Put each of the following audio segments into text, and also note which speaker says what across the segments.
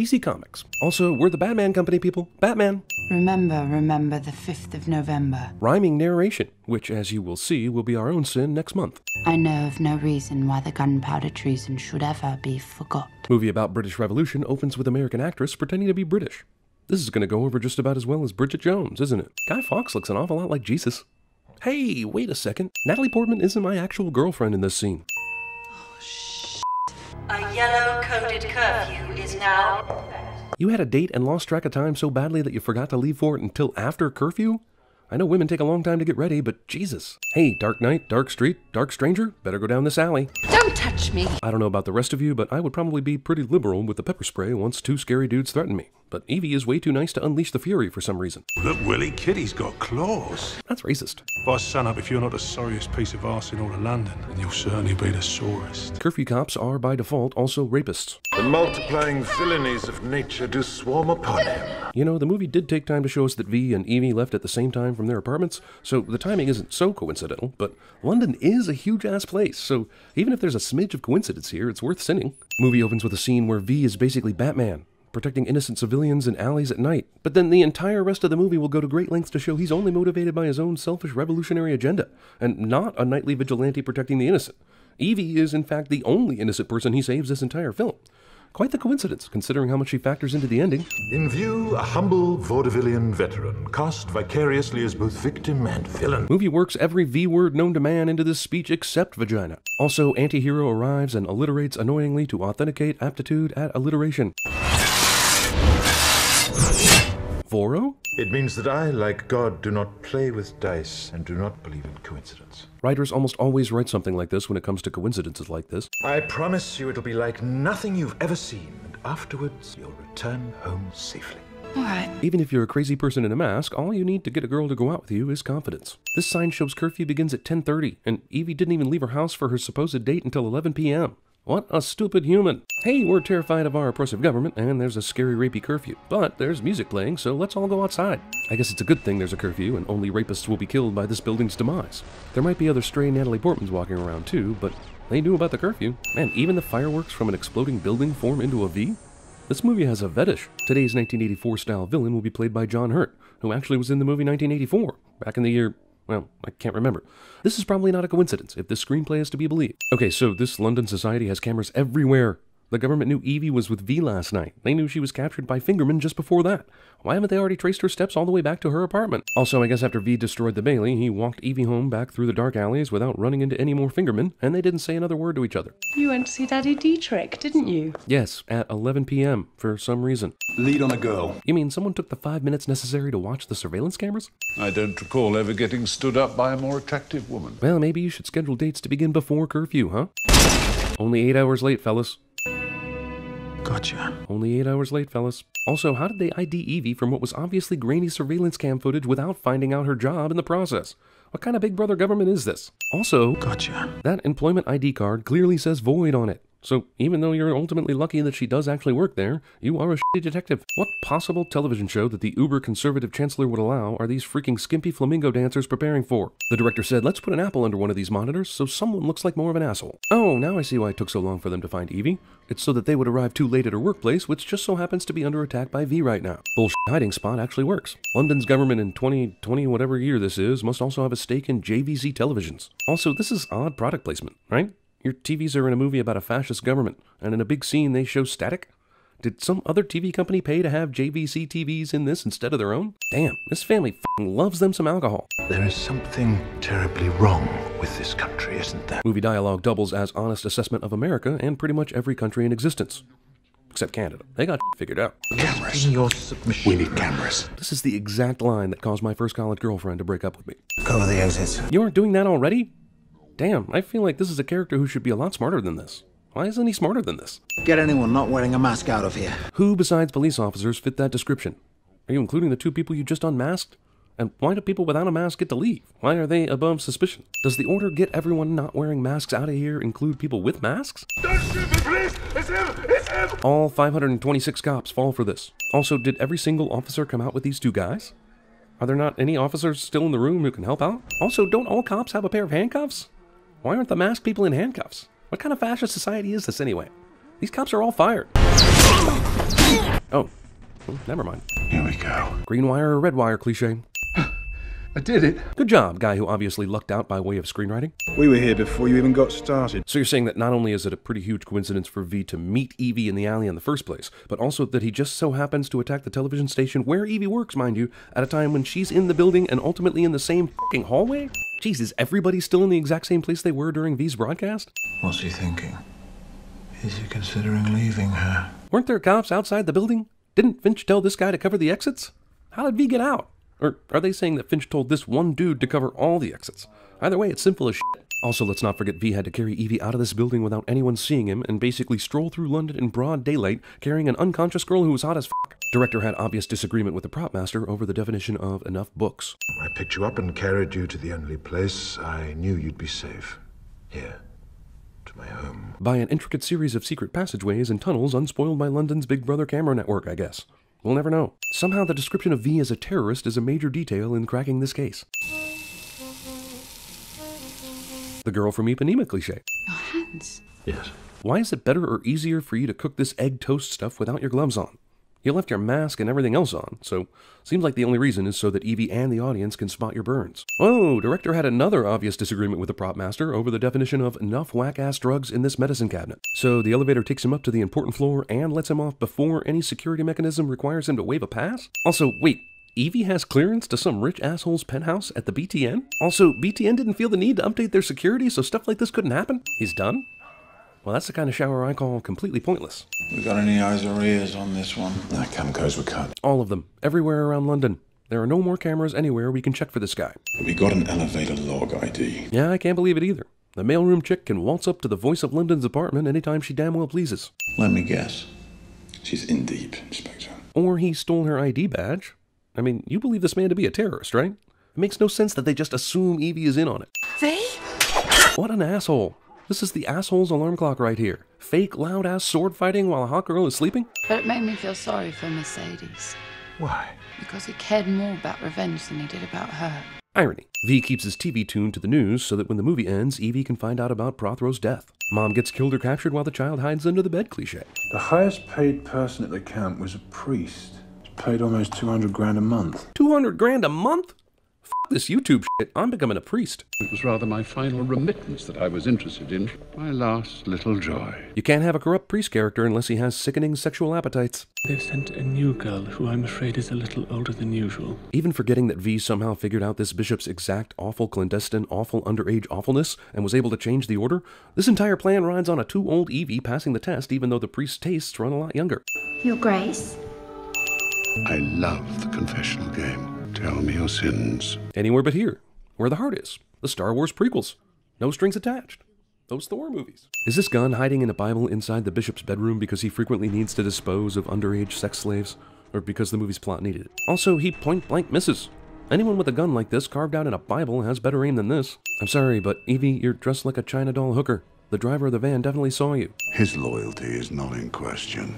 Speaker 1: DC Comics. Also, we're the Batman Company, people. Batman.
Speaker 2: Remember the 5th of November.
Speaker 1: Rhyming narration, which, as you will see, will be our own sin next month.
Speaker 2: I know of no reason why the gunpowder treason should ever be forgot.
Speaker 1: Movie about British Revolution opens with American actress pretending to be British. This is going to go over just about as well as Bridget Jones, isn't it? Guy Fawkes looks an awful lot like Jesus. Hey, wait a second. Natalie Portman isn't my actual girlfriend in this scene.
Speaker 3: A yellow-coded curfew is now in effect.
Speaker 1: You had a date and lost track of time so badly that you forgot to leave for it until after curfew? I know women take a long time to get ready, but Jesus. Hey, dark night, dark street, dark stranger, better go down this alley.
Speaker 3: Don't touch me!
Speaker 1: I don't know about the rest of you, but I would probably be pretty liberal with the pepper spray once two scary dudes threatened me. But Evie is way too nice to unleash the fury for some reason.
Speaker 4: Look, Willie, Kitty's got claws.
Speaker 1: That's racist.
Speaker 4: By sun up, if you're not the sorriest piece of arse in all of London, then you'll certainly be the sorest.
Speaker 1: Curfew cops are, by default, also rapists.
Speaker 5: The multiplying villainies of nature do swarm upon him.
Speaker 1: You know, the movie did take time to show us that V and Evie left at the same time from their apartments, so the timing isn't so coincidental, but London is a huge-ass place, so even if there's a smidge of coincidence here, it's worth sinning. Movie opens with a scene where V is basically Batman, protecting innocent civilians in alleys at night. But then the entire rest of the movie will go to great lengths to show he's only motivated by his own selfish revolutionary agenda, and not a nightly vigilante protecting the innocent. Evie is, in fact, the only innocent person he saves this entire film. Quite the coincidence, considering how much she factors into the ending.
Speaker 5: In view, a humble vaudevillian veteran, cast vicariously as both victim and villain.
Speaker 1: Movie works every V word known to man into this speech except vagina. Also, anti-hero arrives and alliterates annoyingly to authenticate aptitude at alliteration. Voro?
Speaker 5: It means that I, like God, do not play with dice and do not believe in coincidence.
Speaker 1: Writers almost always write something like this when it comes to coincidences like this.
Speaker 5: I promise you it'll be like nothing you've ever seen, and afterwards you'll return home safely.
Speaker 2: Alright.
Speaker 1: Even if you're a crazy person in a mask, all you need to get a girl to go out with you is confidence. This sign shows curfew begins at 10:30, and Evie didn't even leave her house for her supposed date until 11 p.m. What a stupid human. Hey, we're terrified of our oppressive government, and there's a scary rapey curfew. But there's music playing, so let's all go outside. I guess it's a good thing there's a curfew, and only rapists will be killed by this building's demise. There might be other stray Natalie Portmans walking around too, but they knew about the curfew. Man, even the fireworks from an exploding building form into a V? This movie has a fetish. Today's 1984-style villain will be played by John Hurt, who actually was in the movie 1984, back in the year... well, I can't remember. This is probably not a coincidence, if this screenplay is to be believed. Okay, so this London society has cameras everywhere. The government knew Evie was with V last night. They knew she was captured by Fingerman just before that. Why haven't they already traced her steps all the way back to her apartment? Also, I guess after V destroyed the Bailey, he walked Evie home back through the dark alleys without running into any more Fingermen, and they didn't say another word to each other.
Speaker 6: You went to see Daddy Dietrich, didn't you?
Speaker 1: Yes, at 11 p.m. for some reason.
Speaker 7: Lead on a girl.
Speaker 1: You mean someone took the 5 minutes necessary to watch the surveillance cameras?
Speaker 7: I don't recall ever getting stood up by a more attractive woman.
Speaker 1: Well, maybe you should schedule dates to begin before curfew, huh? Only 8 hours late, fellas.
Speaker 4: Gotcha.
Speaker 1: Only 8 hours late, fellas. Also, how did they ID Evie from what was obviously grainy surveillance cam footage without finding out her job in the process? What kind of big brother government is this? Also,
Speaker 4: Gotcha.
Speaker 1: that employment ID card clearly says void on it. So even though you're ultimately lucky that she does actually work there, you are a shitty detective. What possible television show that the uber-conservative chancellor would allow are these freaking skimpy flamingo dancers preparing for? The director said, let's put an apple under one of these monitors so someone looks like more of an asshole. Oh, now I see why it took so long for them to find Evie. It's so that they would arrive too late at her workplace, which just so happens to be under attack by V right now. Bullshit hiding spot actually works. London's government in 2020, whatever year this is, must also have a stake in JVC televisions. Also, this is odd product placement, right? Your TVs are in a movie about a fascist government, and in a big scene they show static? Did some other TV company pay to have JVC TVs in this instead of their own? Damn, this family f***ing loves them some alcohol.
Speaker 5: There is something terribly wrong with this country, isn't there?
Speaker 1: Movie dialogue doubles as honest assessment of America and pretty much every country in existence. Except Canada. They got figured out.
Speaker 5: Cameras. Your submission.
Speaker 7: We need cameras.
Speaker 1: This is the exact line that caused my first college girlfriend to break up with me.
Speaker 8: Cover the exits.
Speaker 1: You aren't doing that already? Damn, I feel like this is a character who should be a lot smarter than this. Why isn't he smarter than this?
Speaker 8: Get anyone not wearing a mask out of here.
Speaker 1: Who besides police officers fit that description? Are you including the two people you just unmasked? And why do people without a mask get to leave? Why are they above suspicion? Does the order get everyone not wearing masks out of here include people with masks?
Speaker 5: Don't shoot me, please! It's him! It's him!
Speaker 1: All 526 cops fall for this. Also, did every single officer come out with these two guys? Are there not any officers still in the room who can help out? Also, don't all cops have a pair of handcuffs? Why aren't the masked people in handcuffs? What kind of fascist society is this anyway? These cops are all fired. Oh, well, never mind.
Speaker 7: Here we go.
Speaker 1: Green wire or red wire cliche.
Speaker 7: I did it.
Speaker 1: Good job, guy who obviously lucked out by way of screenwriting.
Speaker 4: We were here before you even got started.
Speaker 1: So you're saying that not only is it a pretty huge coincidence for V to meet Evie in the alley in the first place, but also that he just so happens to attack the television station where Evie works, mind you, at a time when she's in the building and ultimately in the same fucking hallway? Jeez, is everybody still in the exact same place they were during V's broadcast?
Speaker 5: What's he thinking? Is he considering leaving her?
Speaker 1: Weren't there cops outside the building? Didn't Finch tell this guy to cover the exits? How did V get out? Or are they saying that Finch told this one dude to cover all the exits? Either way, it's simple as shit. Also, let's not forget V had to carry Evie out of this building without anyone seeing him and basically stroll through London in broad daylight carrying an unconscious girl who was hot as fuck. Director had obvious disagreement with the prop master over the definition of enough books.
Speaker 5: I picked you up and carried you to the only place I knew you'd be safe. Here. To my home.
Speaker 1: By an intricate series of secret passageways and tunnels unspoiled by London's Big Brother camera network, I guess. We'll never know. Somehow the description of V as a terrorist is a major detail in cracking this case. The girl from Ipanema cliche.
Speaker 2: Your hands.
Speaker 5: Yes.
Speaker 1: Why is it better or easier for you to cook this egg toast stuff without your gloves on? You left your mask and everything else on, so seems like the only reason is so that Evie and the audience can spot your burns. Oh, director had another obvious disagreement with the prop master over the definition of enough whack-ass drugs in this medicine cabinet. So the elevator takes him up to the important floor and lets him off before any security mechanism requires him to wave a pass? Also, wait, Evie has clearance to some rich asshole's penthouse at the BTN? Also, BTN didn't feel the need to update their security, so stuff like this couldn't happen? He's done? Well, that's the kind of shower I call completely pointless.
Speaker 8: We got any eyes or ears on this one?
Speaker 5: That Camco's were cut.
Speaker 1: All of them. Everywhere around London. There are no more cameras anywhere we can check for this guy.
Speaker 9: We got an elevator log ID.
Speaker 1: Yeah, I can't believe it either. The mailroom chick can waltz up to the voice of London's apartment anytime she damn well pleases.
Speaker 8: Let me guess.
Speaker 9: She's in deep, Inspector.
Speaker 1: Or he stole her ID badge. I mean, you believe this man to be a terrorist, right? It makes no sense that they just assume Evie is in on it.
Speaker 2: V?
Speaker 1: What an asshole. This is the asshole's alarm clock right here. Fake, loud-ass sword fighting while a hot girl is sleeping?
Speaker 2: But it made me feel sorry for Mercedes.
Speaker 5: Why?
Speaker 2: Because he cared more about revenge than he did about her.
Speaker 1: Irony. V keeps his TV tuned to the news so that when the movie ends, Evie can find out about Prothero's death. Mom gets killed or captured while the child hides under the bed cliche.
Speaker 4: The highest paid person at the camp was a priest. He's paid almost 200 grand a month.
Speaker 1: 200 grand a month? F this YouTube shit. I'm becoming a priest.
Speaker 7: It was rather my final remittance that I was interested in. My last little joy.
Speaker 1: You can't have a corrupt priest character unless he has sickening sexual appetites.
Speaker 10: They've sent a new girl who I'm afraid is a little older than usual.
Speaker 1: Even forgetting that V somehow figured out this bishop's exact awful clandestine awful underage awfulness and was able to change the order, this entire plan rides on a too old Evie passing the test even though the priest's tastes run a lot younger.
Speaker 11: Your Grace.
Speaker 7: I love the confessional game. Tell me your sins.
Speaker 1: Anywhere but here, where the heart is. The Star Wars prequels. No strings attached. Those Thor movies. Is this gun hiding in a Bible inside the bishop's bedroom because he frequently needs to dispose of underage sex slaves? Or because the movie's plot needed it? Also, he point-blank misses. Anyone with a gun like this carved out in a Bible has better aim than this. I'm sorry, but Evie, you're dressed like a China doll hooker. The driver of the van definitely saw you.
Speaker 9: His loyalty is not in question.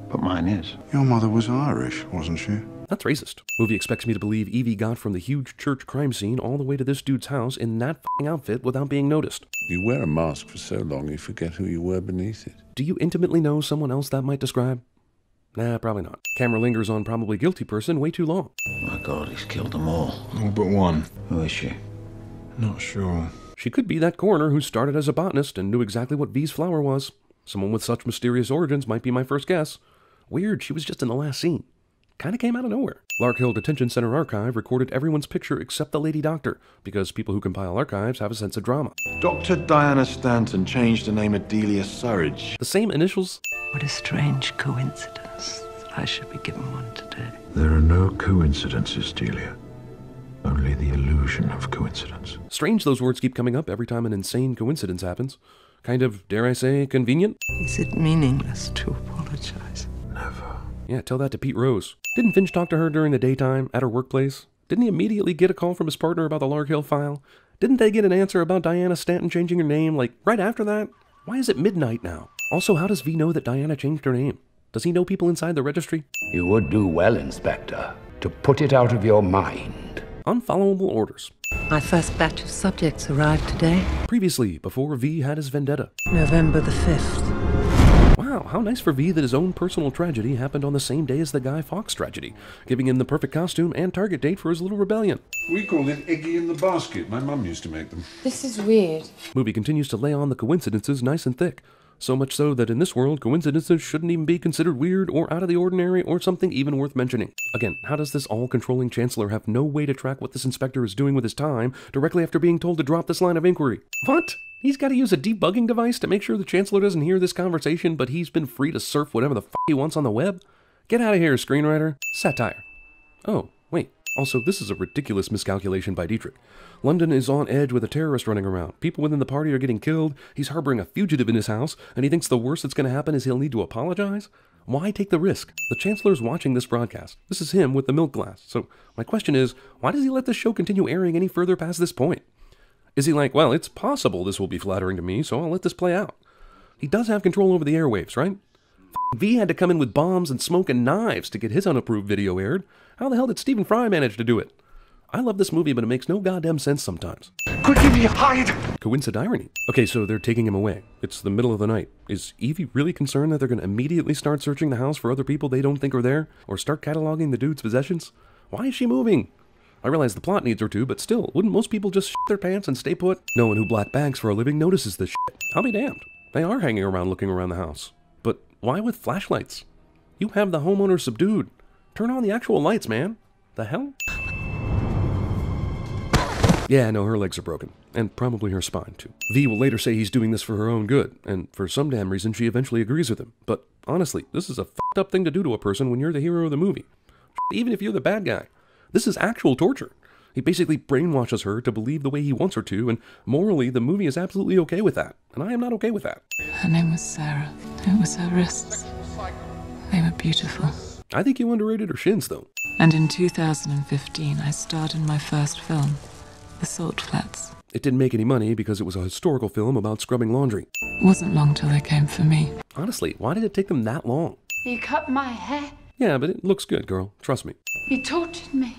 Speaker 8: But mine is.
Speaker 9: Your mother was Irish, wasn't she?
Speaker 1: That's racist. Movie expects me to believe Evie got from the huge church crime scene all the way to this dude's house in that f***ing outfit without being noticed.
Speaker 7: You wear a mask for so long you forget who you were beneath it.
Speaker 1: Do you intimately know someone else that might describe? Nah, probably not. Camera lingers on probably guilty person way too long.
Speaker 8: My God, he's killed them all.
Speaker 5: All but one.
Speaker 8: Who is she?
Speaker 5: Not sure.
Speaker 1: She could be that coroner who started as a botanist and knew exactly what V's flower was. Someone with such mysterious origins might be my first guess. Weird, she was just in the last scene. Kinda came out of nowhere. Lark Hill Detention Center Archive recorded everyone's picture except the lady doctor, because people who compile archives have a sense of drama.
Speaker 12: Dr. Diana Stanton changed the name of Delia Surridge.
Speaker 1: The same initials?
Speaker 13: What a strange coincidence that I should be given one today.
Speaker 5: There are no coincidences, Delia. Only the illusion of coincidence.
Speaker 1: Strange those words keep coming up every time an insane coincidence happens. Kind of, dare I say, convenient?
Speaker 13: Is it meaningless to apologize?
Speaker 5: Never.
Speaker 1: Yeah, tell that to Pete Rose. Didn't Finch talk to her during the daytime, at her workplace? Didn't he immediately get a call from his partner about the Lark Hill file? Didn't they get an answer about Diana Stanton changing her name, like, right after that? Why is it midnight now? Also, how does V know that Diana changed her name? Does he know people inside the registry?
Speaker 14: You would do well, Inspector, to put it out of your mind.
Speaker 1: Unfollowable orders.
Speaker 13: My first batch of subjects arrived today.
Speaker 1: Previously, before V had his vendetta.
Speaker 13: November the 5th.
Speaker 1: Wow, Wow, how nice for V that his own personal tragedy happened on the same day as the Guy Fawkes tragedy, giving him the perfect costume and target date for his little rebellion.
Speaker 9: We called it Eggy in the Basket. My mum used to make them.
Speaker 2: This is weird.
Speaker 1: Movie continues to lay on the coincidences nice and thick. So much so that in this world, coincidences shouldn't even be considered weird or out of the ordinary or something even worth mentioning. Again, how does this all-controlling chancellor have no way to track what this inspector is doing with his time directly after being told to drop this line of inquiry? What? He's got to use a debugging device to make sure the chancellor doesn't hear this conversation, but he's been free to surf whatever the f*** he wants on the web? Get out of here, screenwriter. Satire. Oh, wait. Also, this is a ridiculous miscalculation by Dietrich. London is on edge with a terrorist running around. People within the party are getting killed. He's harboring a fugitive in his house, and he thinks the worst that's going to happen is he'll need to apologize? Why take the risk? The Chancellor's watching this broadcast. This is him with the milk glass. So my question is, why does he let this show continue airing any further past this point? Is he like, well, it's possible this will be flattering to me, so I'll let this play out? He does have control over the airwaves, right? V had to come in with bombs and smoke and knives to get his unapproved video aired. How the hell did Stephen Fry manage to do it? I love this movie, but it makes no goddamn sense sometimes.
Speaker 5: Quickly, hide!
Speaker 1: Coincidence. Okay, so they're taking him away. It's the middle of the night. Is Evie really concerned that they're going to immediately start searching the house for other people they don't think are there? Or start cataloging the dude's possessions? Why is she moving? I realize the plot needs her to, but still, wouldn't most people just shit their pants and stay put? No one who black bags for a living notices this shit. I'll be damned. They are hanging around looking around the house. But why with flashlights? You have the homeowner subdued. Turn on the actual lights, man. The hell? Yeah, no, her legs are broken. And probably her spine, too. V will later say he's doing this for her own good, and for some damn reason she eventually agrees with him. But honestly, this is a fucked up thing to do to a person when you're the hero of the movie. Even if you're the bad guy. This is actual torture. He basically brainwashes her to believe the way he wants her to, and morally, the movie is absolutely okay with that. And I am not okay with that.
Speaker 13: Her name was Sarah. It was her wrists. They were beautiful.
Speaker 1: I think you underrated her shins, though.
Speaker 13: And in 2015, I starred in my first film, The Salt Flats.
Speaker 1: It didn't make any money because it was a historical film about scrubbing laundry.
Speaker 13: It wasn't long till they came for me.
Speaker 1: Honestly, why did it take them that long?
Speaker 2: You cut my hair.
Speaker 1: Yeah, but it looks good, girl. Trust me.
Speaker 2: You tortured me.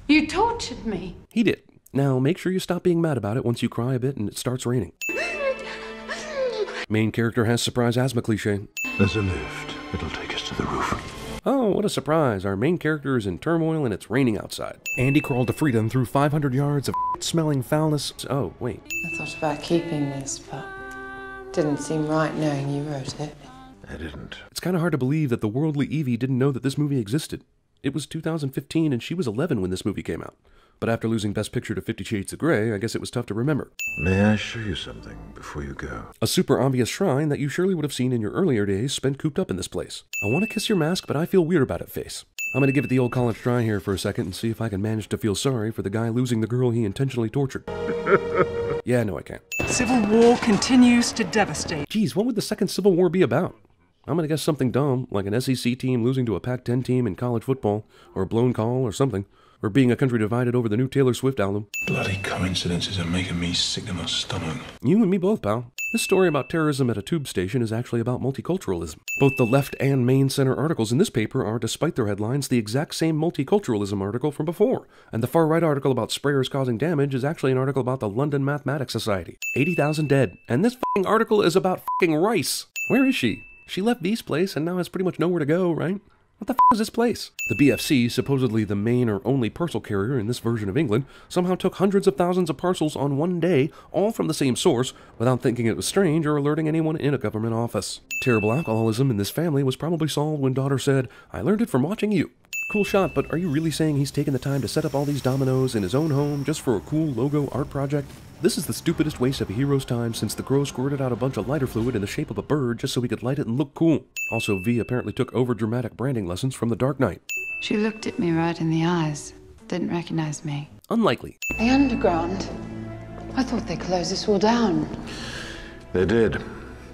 Speaker 2: You tortured me.
Speaker 1: He did. Now, make sure you stop being mad about it once you cry a bit and it starts raining. Main character has surprise asthma cliche.
Speaker 5: There's a lift. It'll take us to the roof.
Speaker 1: Oh, what a surprise. Our main character is in turmoil and it's raining outside. Andy crawled to freedom through 500 yards of smelling foulness. Oh, wait.
Speaker 2: I thought about keeping this, but didn't seem right knowing you wrote it.
Speaker 5: I didn't.
Speaker 1: It's kind of hard to believe that the worldly Evie didn't know that this movie existed. It was 2015 and she was 11 when this movie came out. But after losing Best Picture to 50 Shades of Grey, I guess it was tough to remember.
Speaker 5: May I show you something before you go?
Speaker 1: A super obvious shrine that you surely would have seen in your earlier days spent cooped up in this place. I want to kiss your mask, but I feel weird about it face. I'm going to give it the old college try here for a second and see if I can manage to feel sorry for the guy losing the girl he intentionally tortured. Yeah, no I can't.
Speaker 11: Civil war continues to devastate.
Speaker 1: Geez, what would the second Civil War be about? I'm going to guess something dumb, like an SEC team losing to a Pac-10 team in college football, or a blown call or something. Or being a country divided over the new Taylor Swift album.
Speaker 4: Bloody coincidences are making me sick to my stomach.
Speaker 1: You and me both, pal. This story about terrorism at a tube station is actually about multiculturalism. Both the left and main center articles in this paper are, despite their headlines, the exact same multiculturalism article from before. And the far right article about sprayers causing damage is actually an article about the London Mathematics Society. 80,000 dead. And this f***ing article is about f***ing rice. Where is she? She left V's place and now has pretty much nowhere to go, right? What the f*** is this place? The BFC, supposedly the main or only parcel carrier in this version of England, somehow took hundreds of thousands of parcels on one day, all from the same source, without thinking it was strange or alerting anyone in a government office. Terrible alcoholism in this family was probably solved when daughter said, "I learned it from watching you." Cool shot, but are you really saying he's taken the time to set up all these dominoes in his own home just for a cool logo art project? This is the stupidest waste of a hero's time since the Crow squirted out a bunch of lighter fluid in the shape of a bird just so he could light it and look cool. Also, V apparently took over-dramatic branding lessons from The Dark Knight.
Speaker 2: She looked at me right in the eyes. Didn't recognize me.
Speaker 1: Unlikely.
Speaker 2: The underground. I thought they closed this all down.
Speaker 5: They did.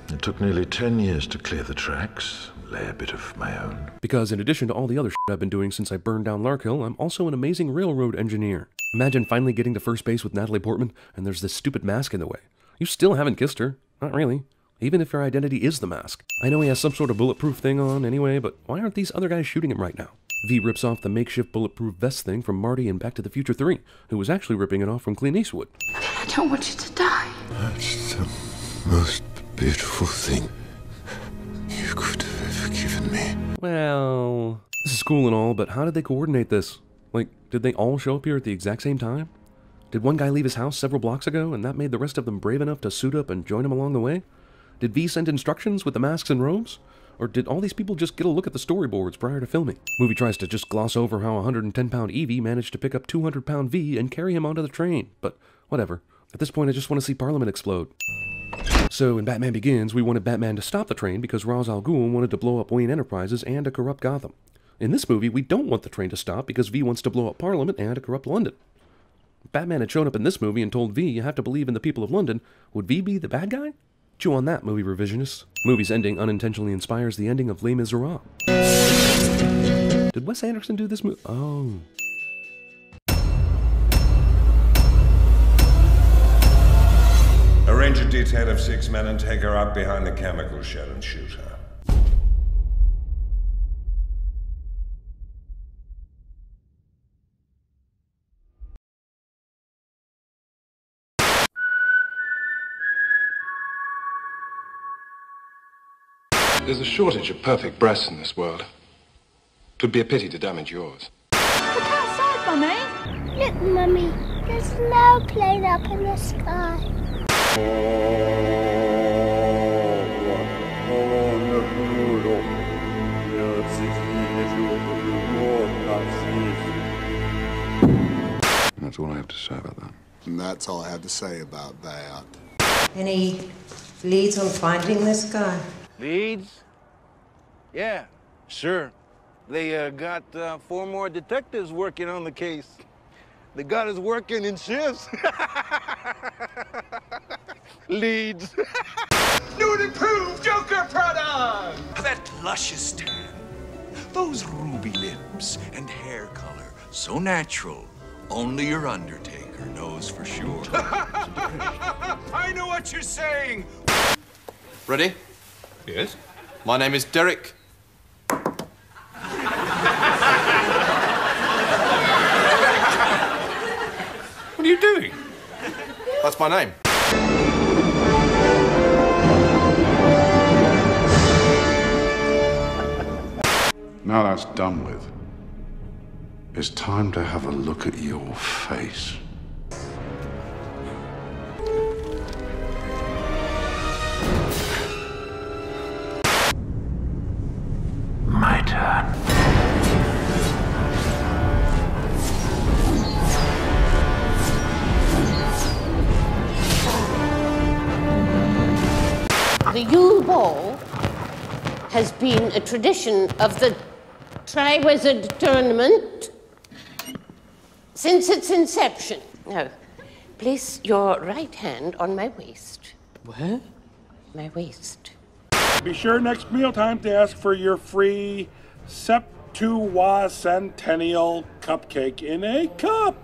Speaker 5: It took nearly 10 years to clear the tracks, lay a bit of my own.
Speaker 1: Because in addition to all the other shit I've been doing since I burned down Larkhill, I'm also an amazing railroad engineer. Imagine finally getting to first base with Natalie Portman, and there's this stupid mask in the way. You still haven't kissed her. Not really. Even if her identity is the mask. I know he has some sort of bulletproof thing on anyway, but why aren't these other guys shooting him right now? V rips off the makeshift bulletproof vest thing from Marty in Back to the Future 3, who was actually ripping it off from Clint Eastwood.
Speaker 2: I don't want you to die.
Speaker 9: That's the most beautiful thing
Speaker 1: Well, this is cool and all, but how did they coordinate this? Like, did they all show up here at the exact same time? Did one guy leave his house several blocks ago, and that made the rest of them brave enough to suit up and join him along the way? Did V send instructions with the masks and robes? Or did all these people just get a look at the storyboards prior to filming? Movie tries to just gloss over how 110-pound Evie managed to pick up 200-pound V and carry him onto the train, but whatever. At this point, I just want to see Parliament explode. So, in Batman Begins, we wanted Batman to stop the train because Ra's al Ghul wanted to blow up Wayne Enterprises and to corrupt Gotham. In this movie, we don't want the train to stop because V wants to blow up Parliament and to corrupt London. If Batman had shown up in this movie and told V, you have to believe in the people of London, would V be the bad guy? Chew on that, movie revisionists. Movie's ending unintentionally inspires the ending of Les Miserables. Did Wes Anderson do this movie? Oh.
Speaker 15: Arrange a detail of 6 men and take her out behind the chemical shed and shoot her.
Speaker 12: There's a shortage of perfect breasts in this world. It would be a pity to damage yours.
Speaker 16: Look outside, Mummy. Look, Mummy. There's an airplane up in the sky.
Speaker 7: That's all I have to say about that.
Speaker 17: And that's all I have to say about that.
Speaker 3: Any leads on finding this guy?
Speaker 18: Leads? Yeah, sure. They got 4 more detectives working on the case. They got us working in shifts. Leads.
Speaker 19: New and improved Joker product! That luscious tan, those ruby lips and hair color, so natural, only your Undertaker knows for sure. I know what you're saying!
Speaker 20: Ready?
Speaker 19: Yes?
Speaker 20: My name is Derek.
Speaker 19: What are you doing?
Speaker 20: That's my name.
Speaker 7: Now that's done with, it's time to have a look at your face.
Speaker 8: My turn.
Speaker 21: The Yule Ball has been a tradition of the Tri-Wizard Tournament since its inception. Now, place your right hand on my waist.
Speaker 8: Where?
Speaker 21: My waist.
Speaker 22: Be sure next mealtime to ask for your free Septuacentennial cupcake in a cup.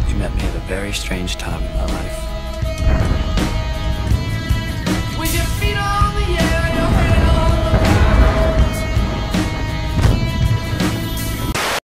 Speaker 8: You met me at a very strange time in my life.